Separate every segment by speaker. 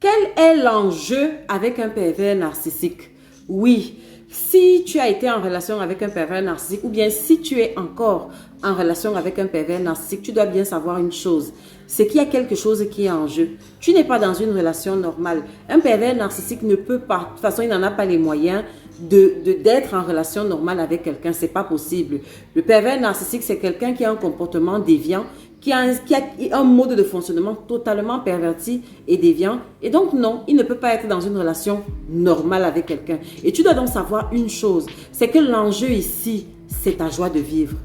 Speaker 1: Quel est l'enjeu avec un pervers narcissique? Oui, si tu as été en relation avec un pervers narcissique ou bien si tu es encore en relation avec un pervers narcissique, tu dois bien savoir une chose. C'est qu'il y a quelque chose qui est en jeu. Tu n'es pas dans une relation normale. Un pervers narcissique ne peut pas, de toute façon, il n'en a pas les moyens d'être en relation normale avec quelqu'un. C'est pas possible. Le pervers narcissique, c'est quelqu'un qui a un comportement déviant, qui a un mode de fonctionnement totalement perverti et déviant. Et donc, non, il ne peut pas être dans une relation normale avec quelqu'un. Et tu dois donc savoir une chose, c'est que l'enjeu ici, c'est ta joie de vivre.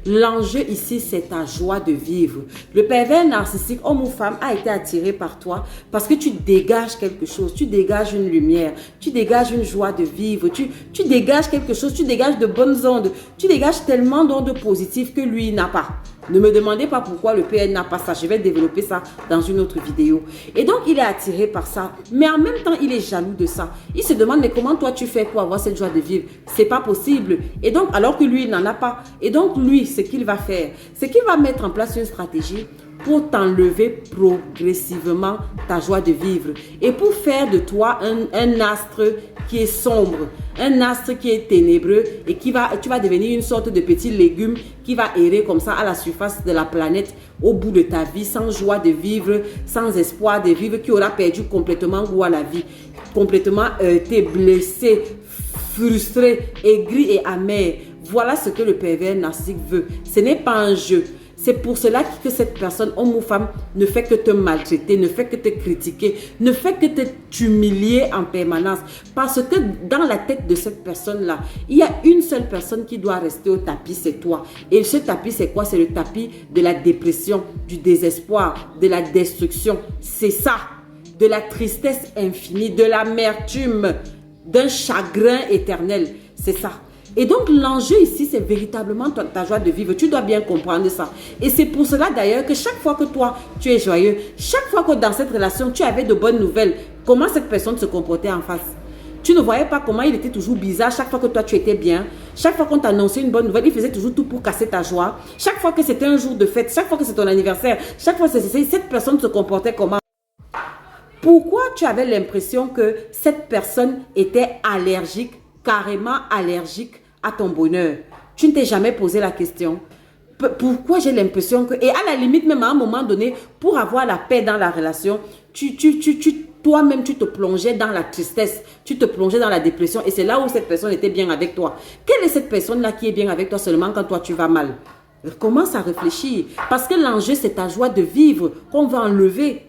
Speaker 1: L'enjeu ici, c'est ta joie de vivre. Le pervers narcissique, homme ou femme, a été attiré par toi parce que tu dégages quelque chose, tu dégages une lumière, tu dégages une joie de vivre, tu dégages quelque chose, tu dégages de bonnes ondes, tu dégages tellement d'ondes positives que lui n'a pas. Ne me demandez pas pourquoi le PN n'a pas ça. Je vais développer ça dans une autre vidéo. Et donc, il est attiré par ça. Mais en même temps, il est jaloux de ça. Il se demande, mais comment toi tu fais pour avoir cette joie de vivre? C'est pas possible. Et donc, alors que lui, il n'en a pas. Et donc, lui, ce qu'il va faire, c'est qu'il va mettre en place une stratégie pour t'enlever progressivement ta joie de vivre. Et pour faire de toi un astre qui est sombre, un astre qui est ténébreux et tu vas devenir une sorte de petit légume qui va errer comme ça à la surface de la planète au bout de ta vie, sans joie de vivre, sans espoir de vivre, qui aura perdu complètement goût à la vie, complètement été blessé, frustré, aigri et amer. Voilà ce que le pervers narcissique veut. Ce n'est pas un jeu. C'est pour cela que cette personne, homme ou femme, ne fait que te maltraiter, ne fait que te critiquer, ne fait que t'humilier en permanence. Parce que dans la tête de cette personne-là, il y a une seule personne qui doit rester au tapis, c'est toi. Et ce tapis, c'est quoi? C'est le tapis de la dépression, du désespoir, de la destruction. C'est ça, de la tristesse infinie, de l'amertume, d'un chagrin éternel. C'est ça. Et donc, l'enjeu ici, c'est véritablement ta joie de vivre. Tu dois bien comprendre ça. Et c'est pour cela d'ailleurs que chaque fois que toi, tu es joyeux, chaque fois que dans cette relation, tu avais de bonnes nouvelles, comment cette personne se comportait en face? Tu ne voyais pas comment il était toujours bizarre chaque fois que toi, tu étais bien. Chaque fois qu'on t'annonçait une bonne nouvelle, il faisait toujours tout pour casser ta joie. Chaque fois que c'était un jour de fête, chaque fois que c'est ton anniversaire, chaque fois que cette personne se comportait comment? Pourquoi tu avais l'impression que cette personne était allergique, carrément allergique à ton bonheur? Tu ne t'es jamais posé la question. Pourquoi j'ai l'impression que... Et à la limite, même à un moment donné, pour avoir la paix dans la relation, toi-même, tu te plongeais dans la tristesse, tu te plongeais dans la dépression. Et c'est là où cette personne était bien avec toi. Quelle est cette personne-là qui est bien avec toi seulement quand toi, tu vas mal? Commence à réfléchir. Parce que l'enjeu, c'est ta joie de vivre qu'on va enlever.